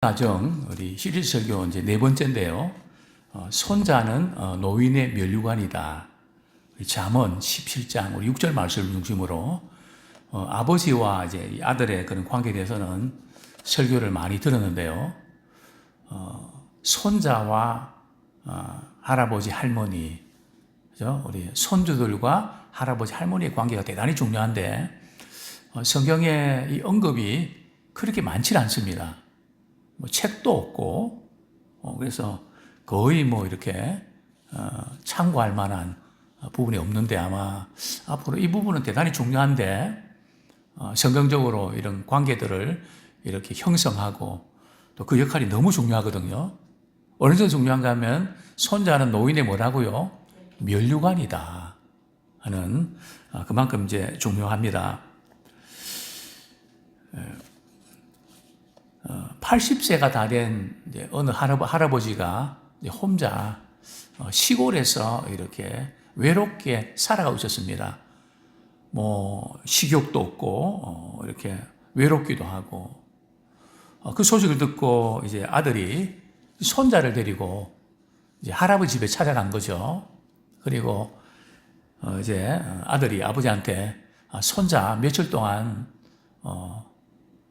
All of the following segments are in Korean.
가정 우리 시리즈 설교 이제 네 번째인데요. 손자는 노인의 면류관이다. 잠언 17장 우리 6절 말씀을 중심으로 아버지와 이제 이 아들의 그런 관계에 대해서는 설교를 많이 들었는데요. 손자와 할아버지 할머니, 그죠? 우리 손주들과 할아버지 할머니의 관계가 대단히 중요한데 성경에 이 언급이 그렇게 많지 않습니다. 뭐 책도 없고, 그래서 거의 뭐 이렇게, 참고할 만한 부분이 없는데 아마 앞으로 이 부분은 대단히 중요한데, 성경적으로 이런 관계들을 이렇게 형성하고 또 그 역할이 너무 중요하거든요. 어느 정도 중요한가 하면 손자는 노인의 뭐라고요? 면류관이다 하는 그만큼 이제 중요합니다. 80세가 다 된 어느 할아버지가 혼자 시골에서 이렇게 외롭게 살아가고 있었습니다. 뭐 식욕도 없고 이렇게 외롭기도 하고 그 소식을 듣고 이제 아들이 손자를 데리고 이제 할아버지 집에 찾아간 거죠. 그리고 이제 아들이 아버지한테 손자 며칠 동안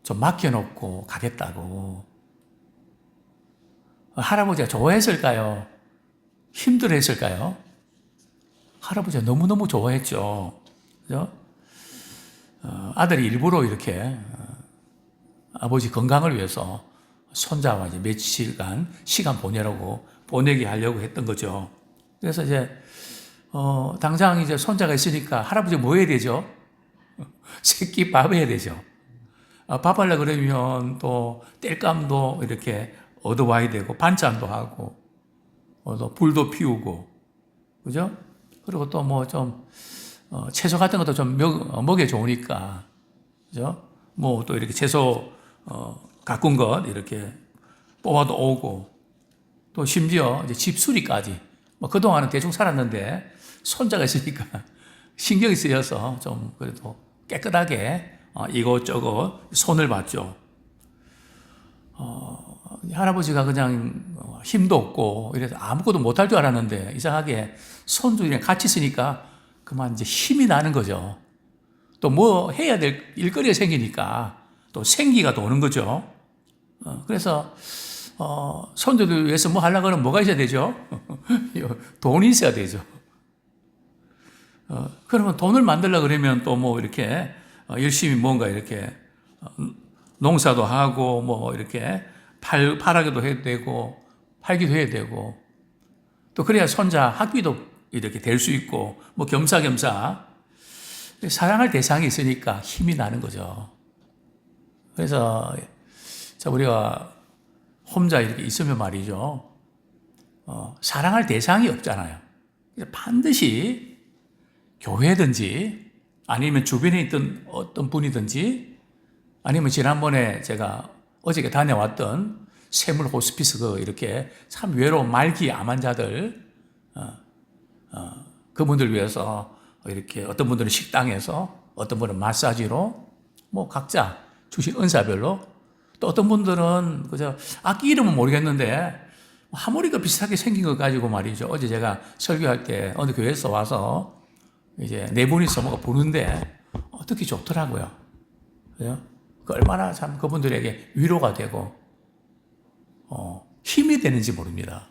좀 맡겨놓고 가겠다고. 할아버지가 좋아했을까요? 힘들어했을까요? 할아버지가 너무너무 좋아했죠. 그죠? 아들이 일부러 이렇게 아버지 건강을 위해서 손자와 이제 며칠간 시간 보내게 하려고 했던 거죠. 그래서 이제, 당장 이제 손자가 있으니까 할아버지 뭐 해야 되죠? 새끼 밥 해야 되죠. 밥 하려고 그러면 또 땔감도 이렇게 얻어와야 되고 반찬도 하고 또 불도 피우고 그죠? 그리고 또 뭐 좀 채소 같은 것도 좀 먹여 좋으니까 그죠? 뭐 또 이렇게 채소 가꾼 것 이렇게 뽑아도 오고 또 심지어 이제 집수리까지 뭐 그동안은 대충 살았는데 손자가 있으니까 신경이 쓰여서 좀 그래도 깨끗하게 이것저것 손을 봤죠. 할아버지가 그냥 힘도 없고 이래서 아무것도 못할 줄 알았는데 이상하게 손주들이랑 같이 있으니까 그만 이제 힘이 나는 거죠. 또 뭐 해야 될 일거리가 생기니까 또 생기가 도는 거죠. 그래서 손주들 위해서 뭐 하려고 하면 뭐가 있어야 되죠? 돈이 있어야 되죠. 그러면 돈을 만들려고 그러면 또 뭐 이렇게 열심히 뭔가 이렇게 농사도 하고 뭐 이렇게 팔아기도 해야 되고 팔기도 해야 되고 또 그래야 손자 학비도 이렇게 될 수 있고 뭐 겸사겸사 사랑할 대상이 있으니까 힘이 나는 거죠. 그래서 우리가 혼자 이렇게 있으면 말이죠. 사랑할 대상이 없잖아요. 반드시 교회든지 아니면 주변에 있던 어떤 분이든지 아니면 지난번에 제가 어저께 다녀왔던 세물 호스피스 이렇게 참 외로운 말기 암 환자들 그분들 위해서 이렇게 어떤 분들은 식당에서 어떤 분은 마사지로 뭐 각자 주신 은사별로 또 어떤 분들은 그저 악기 이름은 모르겠는데 하모니카 비슷하게 생긴 거 가지고 말이죠. 어제 제가 설교할 때 어느 교회에서 와서 이제 네 분이서 뭐가 부르는데 듣기 좋더라고요. 그죠? 얼마나 참 그분들에게 위로가 되고 힘이 되는지 모릅니다.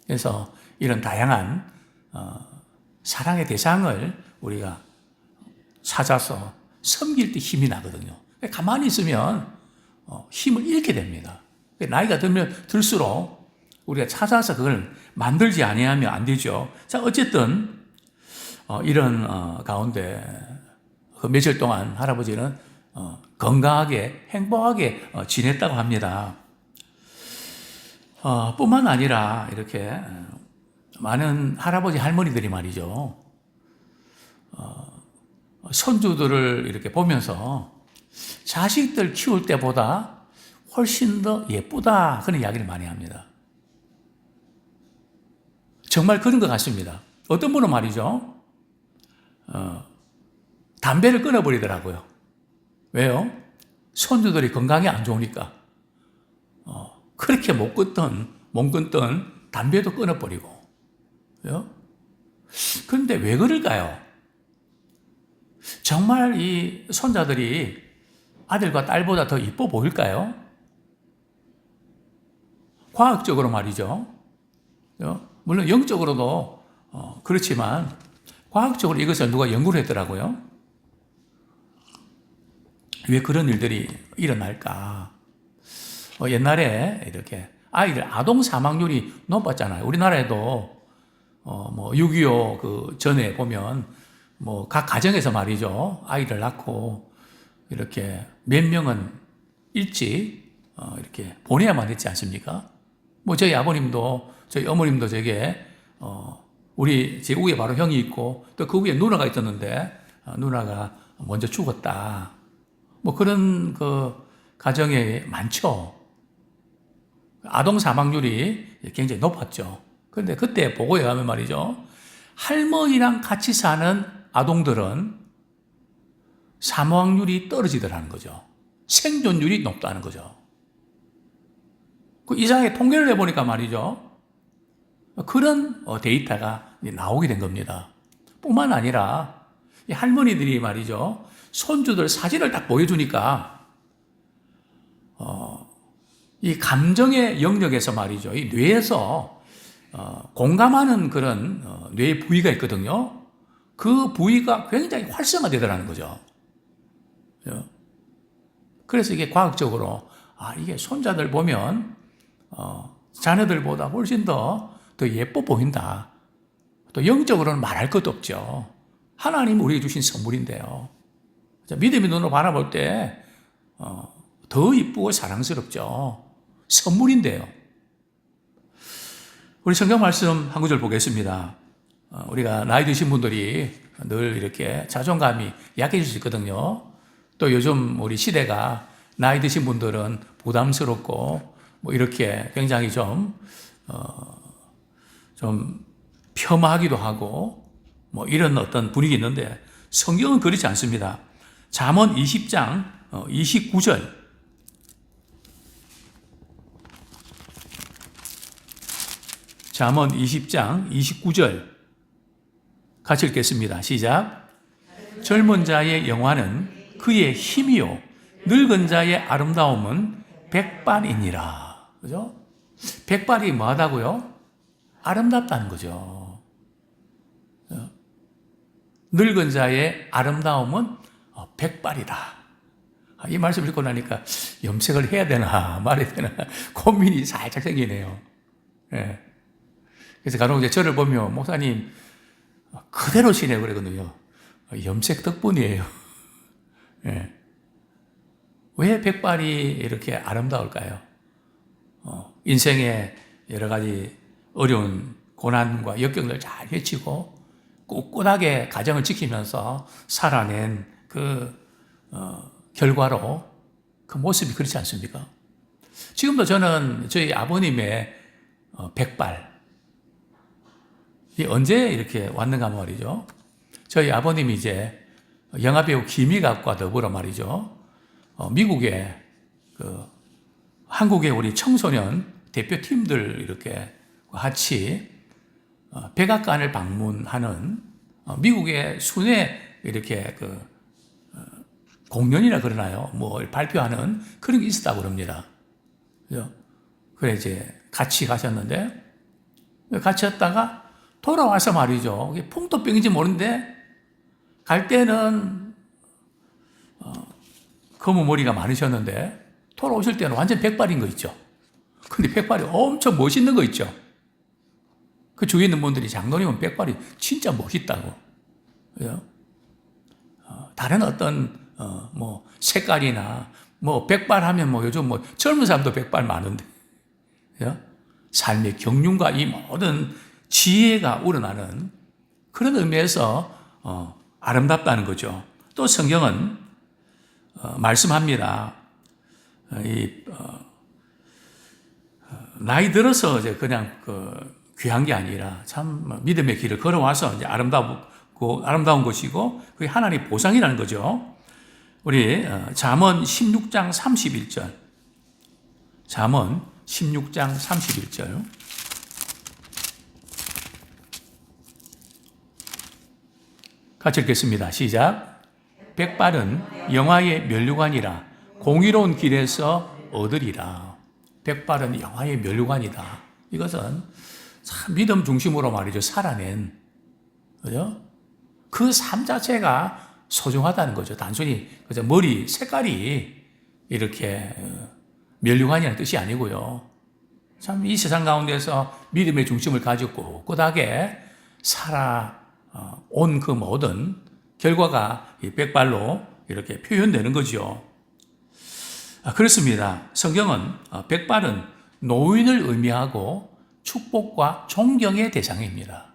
그래서 이런 다양한 사랑의 대상을 우리가 찾아서 섬길 때 힘이 나거든요. 가만히 있으면 힘을 잃게 됩니다. 나이가 들수록 우리가 찾아서 그걸 만들지 아니하면 안 되죠. 자, 어쨌든 이런 가운데 그 며칠 동안 할아버지는 건강하게 행복하게 지냈다고 합니다. 뿐만 아니라 이렇게 많은 할아버지 할머니들이 말이죠. 손주들을 이렇게 보면서 자식들 키울 때보다 훨씬 더 예쁘다 그런 이야기를 많이 합니다. 정말 그런 것 같습니다. 어떤 분은 말이죠. 담배를 끊어버리더라고요. 왜요? 손주들이 건강이 안 좋으니까. 그렇게 못 끊던 담배도 끊어버리고. 그런데 왜 그럴까요? 정말 이 손자들이 아들과 딸보다 더 이뻐 보일까요? 과학적으로 말이죠. 물론 영적으로도 그렇지만 과학적으로 이것을 누가 연구를 했더라고요. 왜 그런 일들이 일어날까? 옛날에 이렇게 아이들 아동 사망률이 높았잖아요. 우리나라에도 뭐 6.25 그 전에 보면 뭐 각 가정에서 말이죠. 아이를 낳고 이렇게 몇 명은 일찍 이렇게 보내야만 했지 않습니까? 뭐 저희 아버님도 저희 어머님도 제게 제 위에 바로 형이 있고 또 그 위에 누나가 있었는데 누나가 먼저 죽었다. 뭐 그런 그 가정에 많죠. 아동 사망률이 굉장히 높았죠. 그런데 그때 보고에 의하면 말이죠. 할머니랑 같이 사는 아동들은 사망률이 떨어지더라는 거죠. 생존율이 높다는 거죠. 그 이상하게 통계를 내보니까 말이죠. 그런 데이터가 나오게 된 겁니다. 뿐만 아니라 이 할머니들이 말이죠. 손주들 사진을 딱 보여주니까 이 감정의 영역에서 말이죠. 이 뇌에서 공감하는 그런 뇌 부위가 있거든요. 그 부위가 굉장히 활성화되더라는 거죠. 그래서 이게 과학적으로 이게 손자들 보면 자녀들보다 훨씬 더 예뻐 보인다. 또 영적으로는 말할 것도 없죠. 하나님 우리에게 주신 선물인데요. 믿음의 눈으로 바라볼 때 더 이쁘고 사랑스럽죠. 선물인데요. 우리 성경 말씀 한 구절 보겠습니다. 우리가 나이 드신 분들이 늘 이렇게 자존감이 약해질 수 있거든요. 또 요즘 우리 시대가 나이 드신 분들은 부담스럽고 뭐 이렇게 굉장히 좀 폄하하기도 하고 뭐 이런 어떤 분위기 있는데 성경은 그렇지 않습니다. 잠언 20장 29절. 잠언 20장 29절 같이 읽겠습니다. 시작. 젊은 자의 영화는 그의 힘이요 늙은 자의 아름다움은 백발이니라. 그죠? 백발이 뭐하다고요? 아름답다는 거죠. 늙은 자의 아름다움은 백발이다. 이 말씀 읽고 나니까 염색을 해야 되나 말해야 되나 고민이 살짝 생기네요. 예. 그래서 간혹 이제 저를 보면 목사님 그대로시네 그러거든요. 염색 덕분이에요. 예. 왜 백발이 이렇게 아름다울까요? 인생의 여러 가지 어려운 고난과 역경을 잘 헤치고 꿋꿋하게 가정을 지키면서 살아낸 그 결과로 그 모습이 그렇지 않습니까? 지금도 저는 저희 아버님의 백발 이 언제 이렇게 왔는가 말이죠. 저희 아버님이 이제 영화배우 김희갑과 더불어 말이죠. 미국에 한국의 우리 청소년 대표팀들 이렇게 같이 백악관을 방문하는 미국의 순회 이렇게 공연이라 그러나요? 뭐 발표하는 그런 게 있었다고 그럽니다. 그래 이제 같이 가셨는데 같이 갔다가 돌아와서 말이죠. 풍토병인지 모르는데 갈 때는 검은 머리가 많으셨는데 돌아오실 때는 완전 백발인 거 있죠. 근데 백발이 엄청 멋있는 거 있죠. 그 주위에 있는 분들이 장로님은 백발이 진짜 멋있다고. 다른 어떤 뭐 색깔이나 뭐 백발 하면 뭐 요즘 뭐 젊은 사람도 백발 많은데 삶의 경륜과 이 모든 지혜가 우러나는 그런 의미에서 아름답다는 거죠. 또 성경은 말씀합니다. 나이 들어서 이제 그냥 귀한 게 아니라 참 믿음의 길을 걸어와서 이제 아름다운 것이고 그게 하나님의 보상이라는 거죠. 우리 잠언 16장 31절. 잠언 16장 31절. 같이 읽겠습니다. 시작. 백발은 영화의 면류관이라 공의로운 길에서 얻으리라. 백발은 영화의 면류관이다. 이것은 참 믿음 중심으로 말이죠. 살아낸, 그죠? 그 삶 자체가 소중하다는 거죠. 단순히 그저 머리 색깔이 이렇게 면류관이라는 뜻이 아니고요. 참 이 세상 가운데서 믿음의 중심을 가지고 꿋꿋하게 살아온 그 모든 결과가 이 백발로 이렇게 표현되는 거죠. 그렇습니다. 성경은 백발은 노인을 의미하고 축복과 존경의 대상입니다.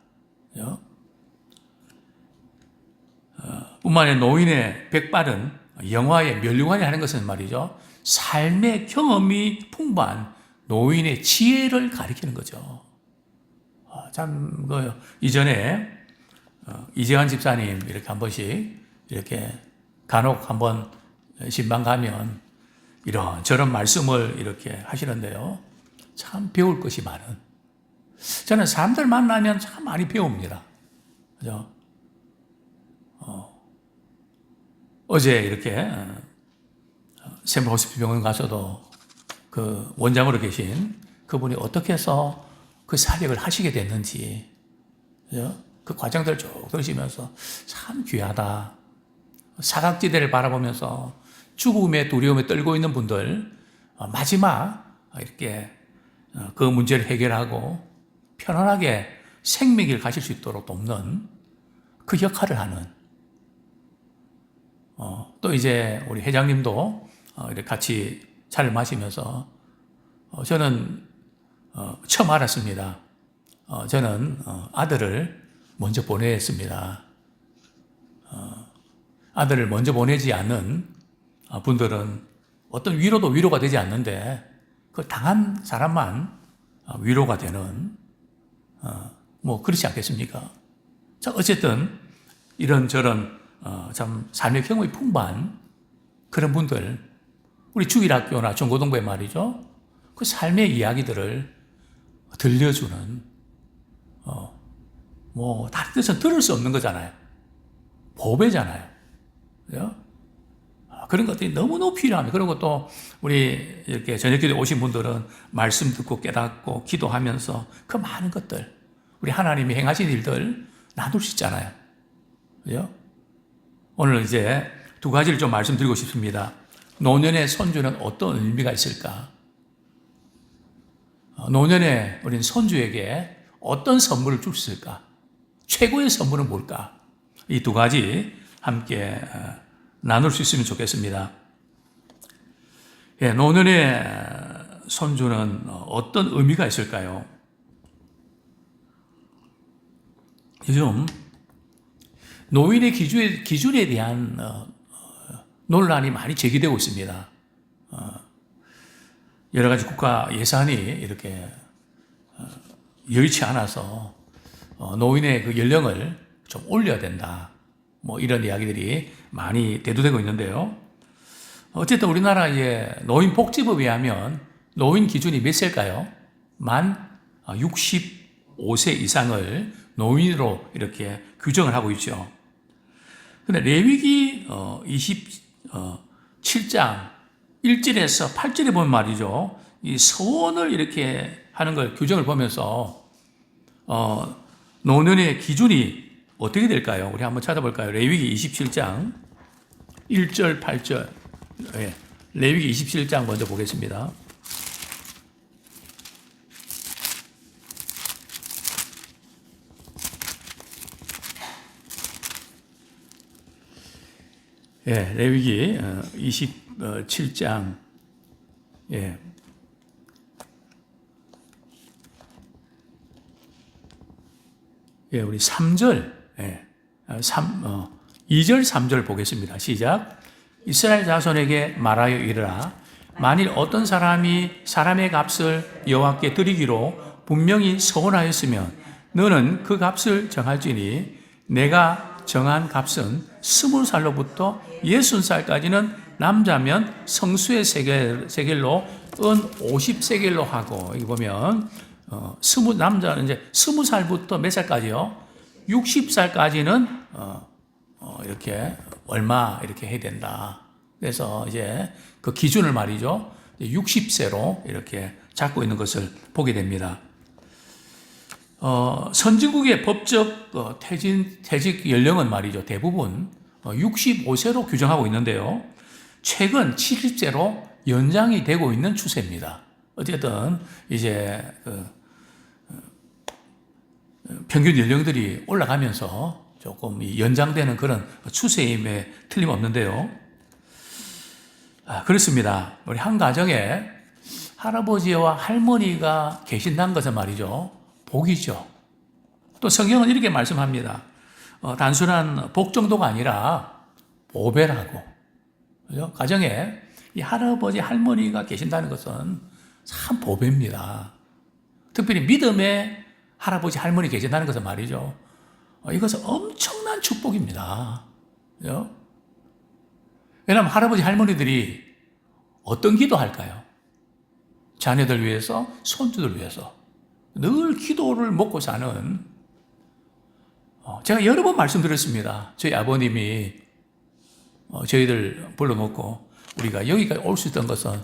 뿐만 아니라 노인의 백발은 영화의 면류관이 하는 것은 말이죠. 삶의 경험이 풍부한 노인의 지혜를 가리키는 거죠. 참, 이전에 이재환 집사님 이렇게 한 번씩 이렇게 간혹 한번 신방 가면 이런저런 말씀을 이렇게 하시는데요. 참 배울 것이 많은. 저는 사람들 만나면 참 많이 배웁니다. 그죠? 어제 이렇게 샘플 호스피스 병원 가서도 그 원장으로 계신 그분이 어떻게 해서 그 사역을 하시게 됐는지, 그죠? 그 과정들을 쭉 들으시면서 참 귀하다. 사각지대를 바라보면서 죽음의 두려움에 떨고 있는 분들, 마지막 이렇게 그 문제를 해결하고 편안하게 생명을 가실 수 있도록 돕는 그 역할을 하는, 또 이제 우리 회장님도 이렇게 같이 차를 마시면서 저는 처음 알았습니다. 저는 아들을 먼저 보냈습니다. 아들을 먼저 보내지 않는 분들은 어떤 위로도 위로가 되지 않는데 그 당한 사람만 위로가 되는 뭐 그렇지 않겠습니까? 자, 어쨌든 이런저런 참 삶의 경험이 풍부한 그런 분들, 우리 주일학교나 중고등부에 말이죠. 그 삶의 이야기들을 들려주는 뭐 다른 데서는 들을 수 없는 거잖아요. 보배잖아요. 그죠? 그런 것들이 너무너무 필요합니다. 그리고 또 우리 이렇게 저녁기도에 오신 분들은 말씀 듣고 깨닫고 기도하면서 그 많은 것들, 우리 하나님이 행하신 일들 나눌 수 있잖아요. 그죠? 오늘 이제 두 가지를 좀 말씀드리고 싶습니다. 노년의 손주는 어떤 의미가 있을까? 노년에 우린 손주에게 어떤 선물을 줄 수 있을까? 최고의 선물은 뭘까? 이 두 가지 함께 나눌 수 있으면 좋겠습니다. 예, 노년의 손주는 어떤 의미가 있을까요? 요즘 노인의 기준에 대한 논란이 많이 제기되고 있습니다. 여러 가지 국가 예산이 이렇게 여의치 않아서 노인의 그 연령을 좀 올려야 된다. 뭐 이런 이야기들이 많이 대두되고 있는데요. 어쨌든 우리나라의 노인복지법에 의하면 노인 기준이 몇 세일까요? 만 65세 이상을 노인으로 이렇게 규정을 하고 있죠. 근데 레위기 27장 1절에서 8절에 보면 말이죠. 이 서원을 이렇게 하는 걸 규정을 보면서 노년의 기준이 어떻게 될까요? 우리 한번 찾아볼까요? 레위기 27장 1절 8절. 네, 레위기 27장 먼저 보겠습니다. 예, 레위기 27장 예. 예, 우리 3절, 예, 2절, 3절 보겠습니다. 시작. 이스라엘 자손에게 말하여 이르라. 만일 어떤 사람이 사람의 값을 여호와께 드리기로 분명히 서원하였으면 너는 그 값을 정할지니 내가 정한 값은 20살로부터 60살까지는 남자면 성수의 세겔로 은 50세겔로 하고, 여기 보면, 남자는 이제 20살부터 몇 살까지요? 60살까지는, 이렇게, 얼마, 이렇게 해야 된다. 그래서 이제 그 기준을 말이죠. 60세로 이렇게 잡고 있는 것을 보게 됩니다. 선진국의 법적 퇴직 연령은 말이죠. 대부분 65세로 규정하고 있는데요. 최근 70세로 연장이 되고 있는 추세입니다. 어쨌든 이제 평균 연령들이 올라가면서 조금 연장되는 그런 추세임에 틀림없는데요. 그렇습니다. 우리 한 가정에 할아버지와 할머니가 계신다는 것은 말이죠. 복이죠. 또 성경은 이렇게 말씀합니다. 단순한 복 정도가 아니라 보배라고. 그죠? 가정에 이 할아버지, 할머니가 계신다는 것은 참 보배입니다. 특별히 믿음의 할아버지, 할머니 계신다는 것은 말이죠. 이것은 엄청난 축복입니다. 그죠? 왜냐하면 할아버지, 할머니들이 어떤 기도할까요? 자녀들 위해서, 손주들 위해서 늘 기도를 먹고 사는, 제가 여러 번 말씀드렸습니다. 저희 아버님이 저희들 불러놓고 우리가 여기까지 올 수 있던 것은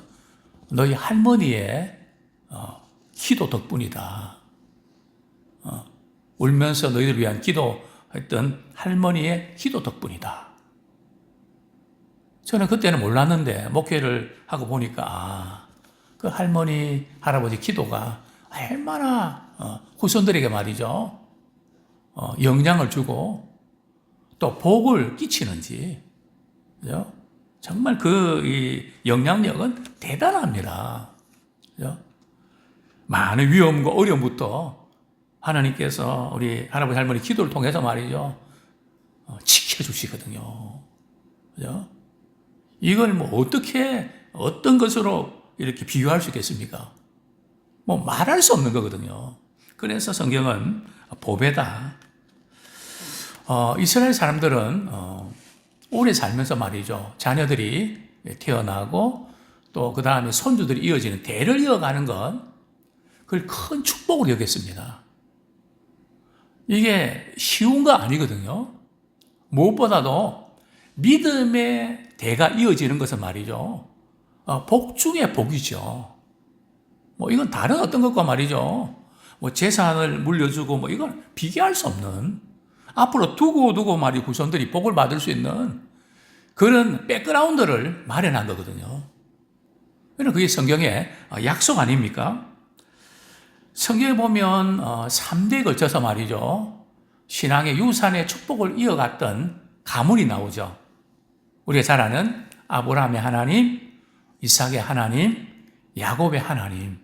너희 할머니의 기도 덕분이다. 울면서 너희를 위한 기도했던 할머니의 기도 덕분이다. 저는 그때는 몰랐는데 목회를 하고 보니까 그 할머니, 할아버지 기도가 얼마나 후손들에게 말이죠. 영향을 주고 또 복을 끼치는지. 그죠? 정말 이 영향력은 대단합니다. 그죠? 많은 위험과 어려움부터 하나님께서 우리 할아버지, 할머니 기도를 통해서 말이죠. 지켜주시거든요. 그죠? 이걸 뭐 어떻게, 어떤 것으로 이렇게 비유할 수 있겠습니까? 뭐 말할 수 없는 거거든요. 그래서 성경은 보배다. 이스라엘 사람들은 오래 살면서 말이죠. 자녀들이 태어나고 또 그 다음에 손주들이 이어지는 대를 이어가는 건 그걸 큰 축복으로 여겼습니다. 이게 쉬운 거 아니거든요. 무엇보다도 믿음의 대가 이어지는 것은 말이죠. 복 중에 복이죠. 뭐 이건 다른 어떤 것과 말이죠. 뭐 재산을 물려주고 뭐 이건 비교할 수 없는, 앞으로 두고 말이 후손들이 복을 받을 수 있는 그런 백그라운드를 마련한 거거든요. 그게 성경의 약속 아닙니까? 성경에 보면 3대에 걸쳐서 말이죠. 신앙의 유산의 축복을 이어갔던 가문이 나오죠. 우리가 잘 아는 아브라함의 하나님, 이삭의 하나님, 야곱의 하나님.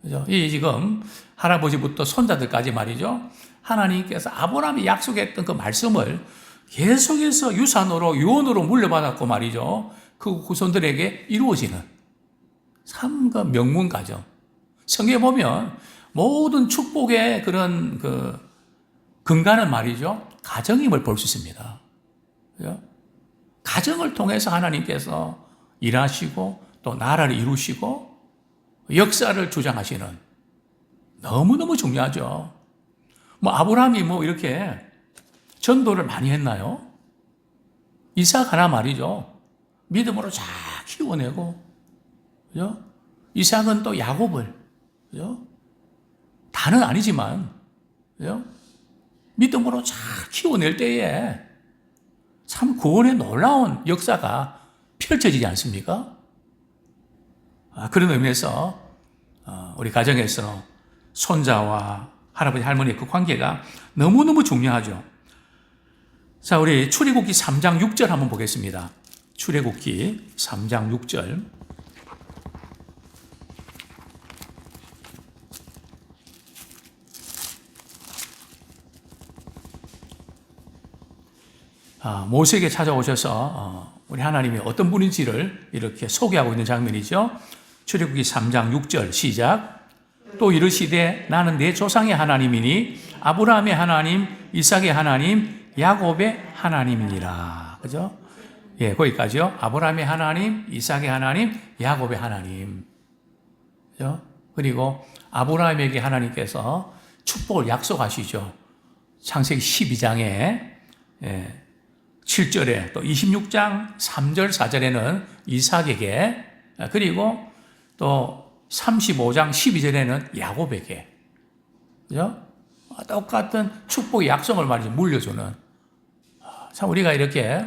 그죠? 이 지금 할아버지부터 손자들까지 말이죠. 하나님께서 아브라함이 약속했던 그 말씀을 계속해서 유산으로, 유언으로 물려받았고 말이죠. 그 후손들에게 이루어지는 참 그 명문 가정. 성경에 보면 모든 축복의 그런 근간은 말이죠. 가정임을 볼 수 있습니다. 그죠? 가정을 통해서 하나님께서 일하시고 또 나라를 이루시고 역사를 주장하시는, 너무너무 중요하죠. 뭐 아브라함이 뭐 이렇게 전도를 많이 했나요? 이삭 하나 말이죠. 믿음으로 잘 키워내고, 그죠? 이삭은 또 야곱을, 그죠? 다는 아니지만, 그죠? 믿음으로 잘 키워낼 때에 참 구원의 놀라운 역사가 펼쳐지지 않습니까? 그런 의미에서 우리 가정에서 손자와 할아버지, 할머니의 그 관계가 너무너무 중요하죠. 자, 우리 출애굽기 3장 6절 한번 보겠습니다. 출애굽기 3장 6절. 모세에게 찾아오셔서 우리 하나님이 어떤 분인지를 이렇게 소개하고 있는 장면이죠. 출애굽기 3장 6절 시작. 또 이르시되 나는 내 조상의 하나님이니 아브라함의 하나님, 이삭의 하나님, 야곱의 하나님이니라. 그죠? 예, 거기까지요. 아브라함의 하나님, 이삭의 하나님, 야곱의 하나님. 그죠? 그리고 아브라함에게 하나님께서 축복을 약속하시죠. 창세기 12장에 7절에 또 26장 3절 4절에는 이삭에게, 그리고 또 35장 12절에는 야곱에게, 그죠? 똑같은 축복의 약속을 말이죠. 물려주는. 참 우리가 이렇게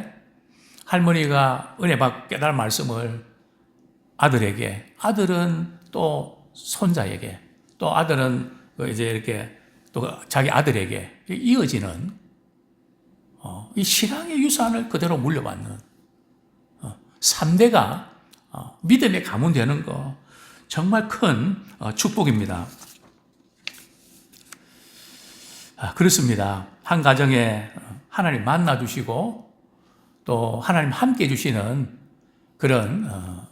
할머니가 은혜 받고 깨달은 말씀을 아들에게, 아들은 또 손자에게, 또 아들은 이제 이렇게 또 자기 아들에게 이어지는 이 신앙의 유산을 그대로 물려받는 3대가 믿음의 가문 되는 거 정말 큰 축복입니다. 그렇습니다. 한 가정에 하나님 만나주시고 또 하나님 함께 해주시는 그런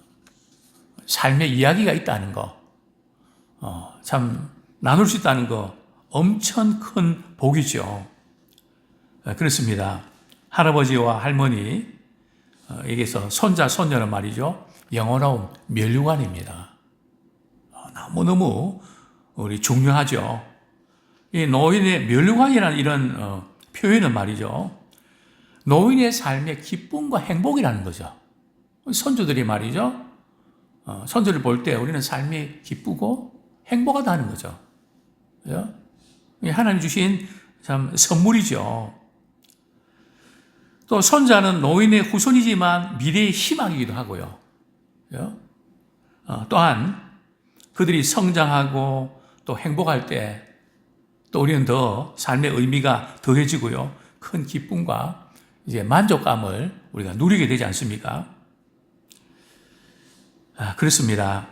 삶의 이야기가 있다는 거, 참 나눌 수 있다는 거 엄청 큰 복이죠. 그렇습니다. 할아버지와 할머니에게서 손자, 손녀는 말이죠. 영원한 면류관입니다. 너무너무 우리 중요하죠. 이 노인의 면류관이라는 이런 표현은 말이죠. 노인의 삶의 기쁨과 행복이라는 거죠. 손주들이 말이죠. 손주를 볼 때 우리는 삶이 기쁘고 행복하다는 거죠. 그죠? 하나님 주신 참 선물이죠. 또 손자는 노인의 후손이지만 미래의 희망이기도 하고요. 그죠? 또한 그들이 성장하고 또 행복할 때 또 우리는 더 삶의 의미가 더해지고요. 큰 기쁨과 이제 만족감을 우리가 누리게 되지 않습니까? 그렇습니다.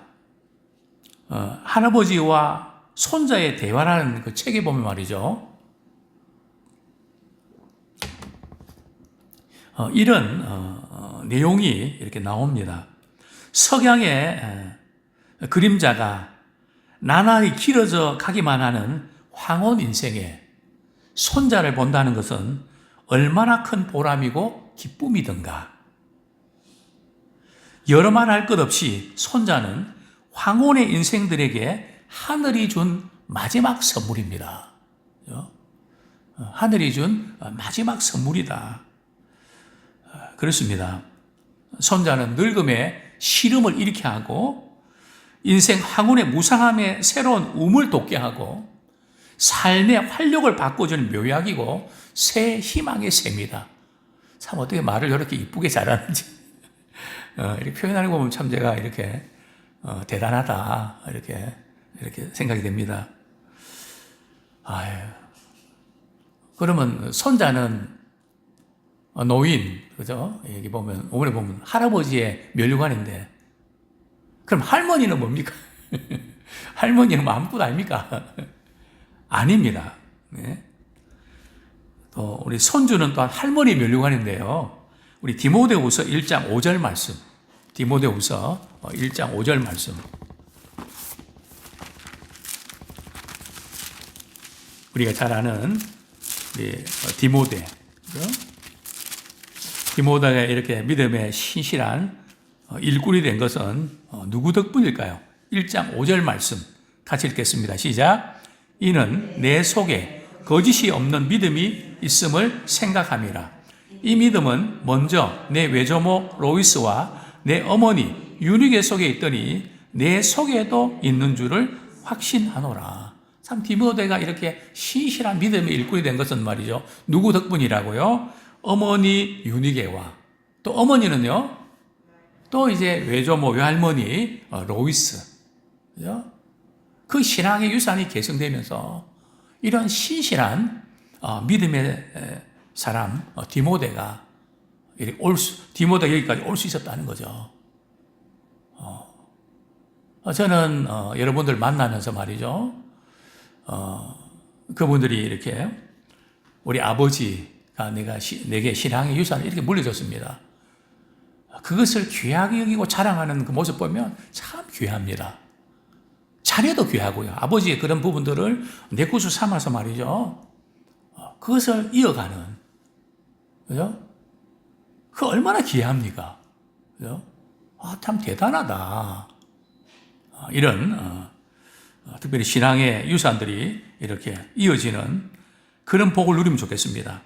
할아버지와 손자의 대화라는 그 책에 보면 말이죠. 이런 내용이 이렇게 나옵니다. 석양의 그림자가 나날이 길어져 가기만 하는 황혼 인생에 손자를 본다는 것은 얼마나 큰 보람이고 기쁨이든가. 여러 말 할 것 없이 손자는 황혼의 인생들에게 하늘이 준 마지막 선물입니다. 하늘이 준 마지막 선물이다. 그렇습니다. 손자는 늙음에 시름을 일으켜 하고 인생 황혼의 무상함에 새로운 움을 돋게 하고 삶의 활력을 바꿔주는 묘약이고 새 희망의 샘이다. 참 어떻게 말을 이렇게 이쁘게 잘하는지 이렇게 표현하는 거 보면 참 제가 이렇게 대단하다 이렇게 생각이 됩니다. 그러면 손자는 노인, 그죠? 여기 보면 오늘에 보면 할아버지의 면류관인데, 그럼 할머니는 뭡니까? 할머니는 뭐 아무것도 아닙니까? 아닙니다. 네. 또 우리 손주는 또한 할머니 면류관인데요. 우리 디모데후서 1장 5절 말씀. 디모데후서 1장 5절 말씀. 우리가 잘 아는 디모데. 디모데가 이렇게 믿음의 신실한 일꾼이 된 것은 누구 덕분일까요? 1장 5절 말씀 같이 읽겠습니다. 시작. 이는 내 속에 거짓이 없는 믿음이 있음을 생각함이라. 이 믿음은 먼저 내 외조모 로이스와 내 어머니 유니게 속에 있더니 내 속에도 있는 줄을 확신하노라. 참 디모데가 이렇게 신실한 믿음의 일꾼이 된 것은 말이죠. 누구 덕분이라고요? 어머니 유니게와 또 어머니는요. 또 이제 외조모 외할머니 로이스. 그죠? 그 신앙의 유산이 계승되면서 이런 신실한 믿음의 사람 디모데가 디모데가 여기까지 올 수 있었다는 거죠. 저는 여러분들 만나면서 말이죠. 그분들이 이렇게 우리 아버지가 내게 신앙의 유산을 이렇게 물려줬습니다. 그것을 귀하게 여기고 자랑하는 그 모습 보면 참 귀합니다. 자녀도 귀하고요. 아버지의 그런 부분들을 내 것을 삼아서 말이죠. 그것을 이어가는, 그죠? 그 얼마나 귀합니까? 그죠? 참 대단하다. 이런 특별히 신앙의 유산들이 이렇게 이어지는 그런 복을 누리면 좋겠습니다.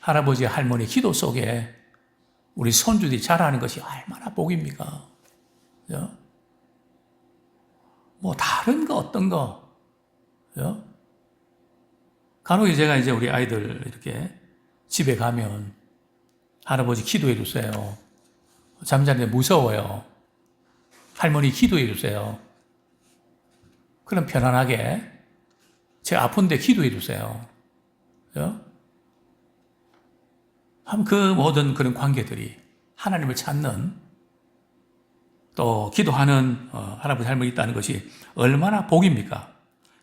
할아버지, 할머니 기도 속에 우리 손주들이 자라는 것이 얼마나 복입니까? 그죠? 뭐 다른 거 어떤 거, 그죠? 간혹 제가 이제 우리 아이들 이렇게 집에 가면 할아버지 기도해 주세요. 잠자는데 무서워요. 할머니 기도해 주세요. 그럼 편안하게 제가 아픈데 기도해 주세요. 그죠? 그 모든 그런 관계들이 하나님을 찾는 또 기도하는 할아버지 할머니 있다는 것이 얼마나 복입니까?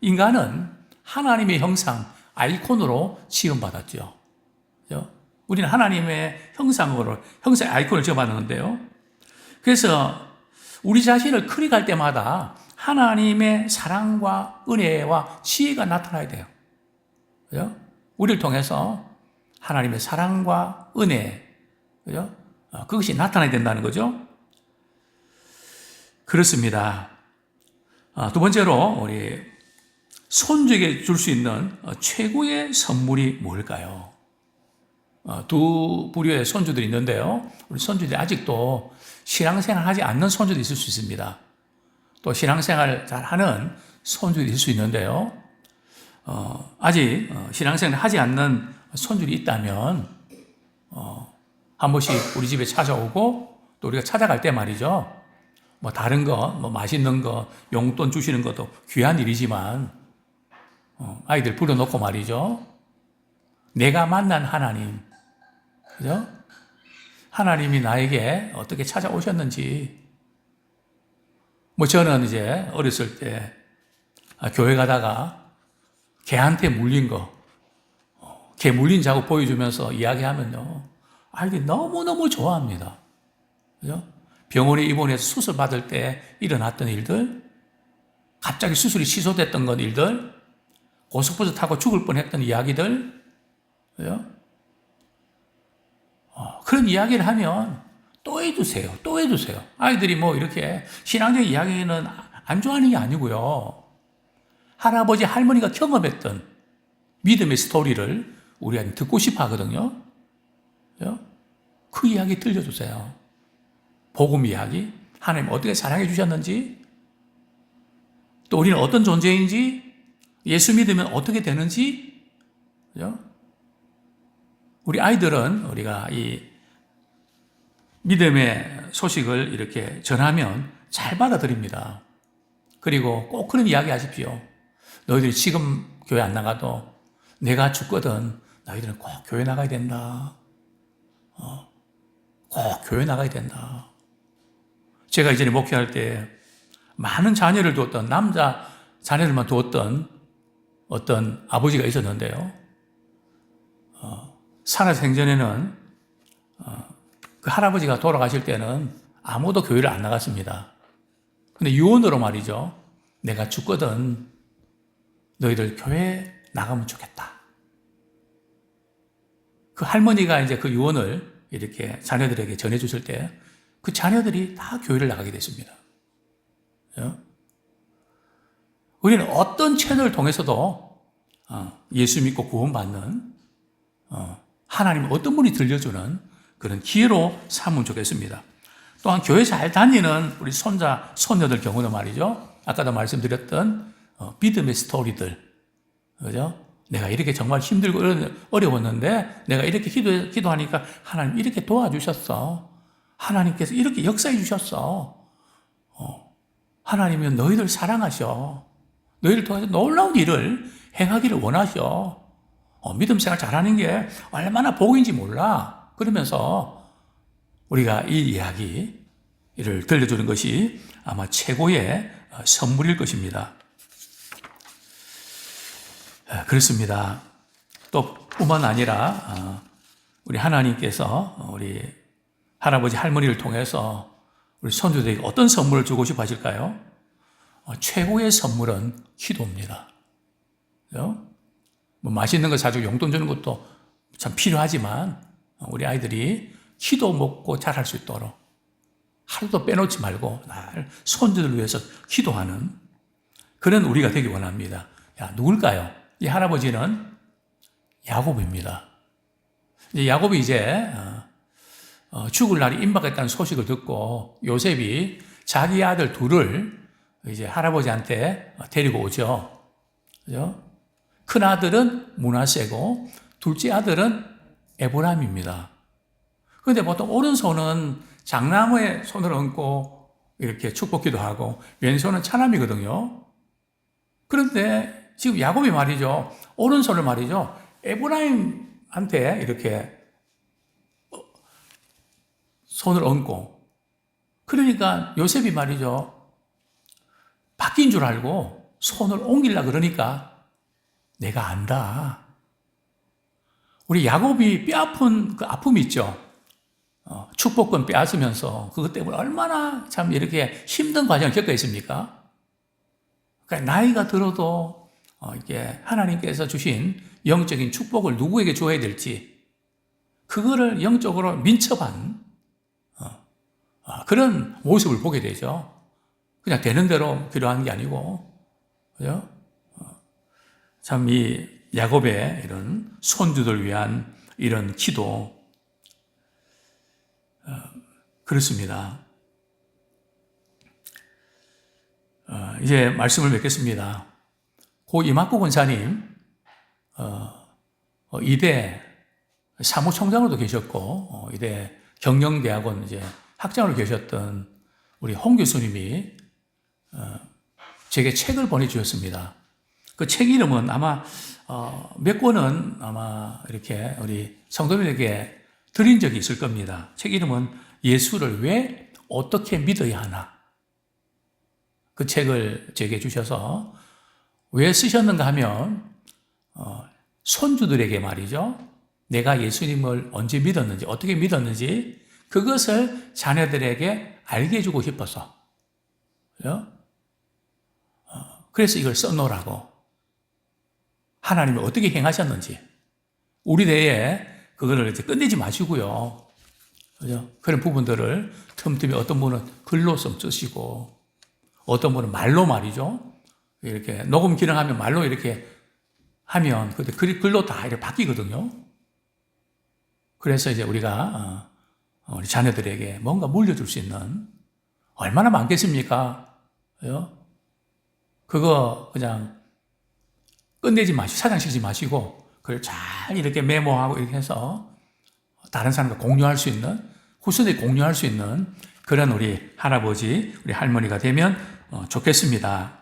인간은 하나님의 형상, 아이콘으로 지음받았죠. 그죠? 우리는 하나님의 형상의 아이콘을 지어받았는데요. 그래서 우리 자신을 클릭할 때마다 하나님의 사랑과 은혜와 지혜가 나타나야 돼요. 그죠? 우리를 통해서 하나님의 사랑과 은혜, 그죠? 그것이 나타나야 된다는 거죠. 그렇습니다. 두 번째로 우리 손주에게 줄 수 있는 최고의 선물이 뭘까요? 두 부류의 손주들이 있는데요. 우리 손주들이 아직도 신앙생활 하지 않는 손주도 있을 수 있습니다. 또 신앙생활 잘 하는 손주들이 있을 수 있는데요. 아직 신앙생활 하지 않는 손주들이 있다면 한 번씩 우리 집에 찾아오고 또 우리가 찾아갈 때 말이죠. 뭐 다른 거, 뭐 맛있는 거, 용돈 주시는 것도 귀한 일이지만 아이들 불러놓고 말이죠. 내가 만난 하나님, 그죠? 하나님이 나에게 어떻게 찾아오셨는지. 뭐 저는 이제 어렸을 때 교회 가다가 개한테 물린 거, 개 물린 자국 보여주면서 이야기하면요. 아이들이 너무너무 좋아합니다. 그죠? 병원에 입원해서 수술 받을 때 일어났던 일들, 갑자기 수술이 취소됐던 건 일들, 고속버스 타고 죽을 뻔했던 이야기들, 그죠? 그런 이야기를 하면 또 해주세요. 또 해주세요. 아이들이 뭐 이렇게 신앙적인 이야기는 안 좋아하는 게 아니고요. 할아버지, 할머니가 경험했던 믿음의 스토리를 우리가 듣고 싶어 하거든요. 그죠? 그 이야기 들려주세요. 복음 이야기, 하나님 어떻게 사랑해 주셨는지, 또 우리는 어떤 존재인지, 예수 믿으면 어떻게 되는지, 그죠? 우리 아이들은 우리가 이 믿음의 소식을 이렇게 전하면 잘 받아들입니다. 그리고 꼭 그런 이야기 하십시오. 너희들이 지금 교회 안 나가도 내가 죽거든 너희들은 꼭 교회 나가야 된다. 꼭 교회 나가야 된다. 제가 이전에 목회할 때 많은 자녀를 두었던 남자 자녀들만 두었던 어떤 아버지가 있었는데요. 살아생전에는 그 할아버지가 돌아가실 때는 아무도 교회를 안 나갔습니다. 근데 유언으로 말이죠. 내가 죽거든 너희들 교회 나가면 좋겠다. 그 할머니가 이제 그 유언을 이렇게 자녀들에게 전해주실 때 그 자녀들이 다 교회를 나가게 됐습니다. 우리는 어떤 채널을 통해서도 예수 믿고 구원받는 하나님 어떤 분이 들려주는 그런 기회로 삼으면 좋겠습니다. 또한 교회 잘 다니는 우리 손자, 손녀들 경우는 말이죠. 아까도 말씀드렸던 믿음의 스토리들, 그죠? 내가 이렇게 정말 힘들고 어려웠는데 내가 이렇게 기도하니까 하나님 이렇게 도와주셨어. 하나님께서 이렇게 역사해 주셨어. 하나님은 너희들 사랑하셔. 너희를 통해서 놀라운 일을 행하기를 원하셔. 믿음 생활 잘하는 게 얼마나 복인지 몰라. 그러면서 우리가 이 이야기를 들려주는 것이 아마 최고의 선물일 것입니다. 그렇습니다. 또 뿐만 아니라 우리 하나님께서 우리 할아버지 할머니를 통해서 우리 손주들에게 어떤 선물을 주고 싶어 하실까요? 최고의 선물은 기도입니다. 그죠? 뭐 맛있는 거 사주고 용돈 주는 것도 참 필요하지만 우리 아이들이 기도 먹고 자랄 수 있도록 하루도 빼놓지 말고 날 손주들 위해서 기도하는 그런 우리가 되기 원합니다. 야, 누굴까요? 이 할아버지는 야곱입니다. 이제 야곱이 이제 죽을 날이 임박했다는 소식을 듣고 요셉이 자기 아들 둘을 이제 할아버지한테 데리고 오죠. 그죠? 큰 아들은 므낫세고 둘째 아들은 에브라임입니다. 그런데 보통 오른손은 장나무에 손을 얹고 이렇게 축복기도 하고 왼손은 차남이거든요. 그런데 지금 야곱이 말이죠. 오른손을 말이죠. 에브라임한테 이렇게 손을 얹고 그러니까 요셉이 말이죠. 바뀐 줄 알고 손을 옮기려 그러니까 내가 안다. 우리 야곱이 뼈아픈 그 아픔이 있죠. 축복권 빼앗으면서 그것 때문에 얼마나 참 이렇게 힘든 과정을 겪어있습니까? 그러니까 나이가 들어도 이게 하나님께서 주신 영적인 축복을 누구에게 줘야 될지 그거를 영적으로 민첩한 그런 모습을 보게 되죠. 그냥 되는 대로 기도하는 게 아니고, 그죠? 참 이 야곱의 이런 손주들 위한 이런 기도 그렇습니다. 이제 말씀을 맺겠습니다. 고 이막구 권사님 이대 사무총장으로도 계셨고 이대 경영대학원 이제 학장으로 계셨던 우리 홍 교수님이 제게 책을 보내주셨습니다. 그 책 이름은 아마 몇 권은 아마 이렇게 우리 성도님에게 드린 적이 있을 겁니다. 책 이름은 예수를 왜 어떻게 믿어야 하나. 그 책을 제게 주셔서 왜 쓰셨는가 하면 손주들에게 말이죠. 내가 예수님을 언제 믿었는지 어떻게 믿었는지 그것을 자녀들에게 알게 해주고 싶어서 그래서 이걸 써놓으라고 하나님이 어떻게 행하셨는지 우리 대에 그거를 이제 끝내지 마시고요. 그죠? 그런 부분들을 틈틈이 어떤 분은 글로 좀 쓰시고 어떤 분은 말로 말이죠. 이렇게 녹음 기능하면 말로 이렇게 하면 그때 글로 다 이렇게 바뀌거든요. 그래서 이제 우리가 우리 자녀들에게 뭔가 물려줄 수 있는 얼마나 많겠습니까? 그거 그냥 끝내지 마시고 사장시키지 마시고 그걸 잘 이렇게 메모하고 이렇게 해서 다른 사람과 공유할 수 있는 후손에 공유할 수 있는 그런 우리 할아버지, 우리 할머니가 되면 좋겠습니다.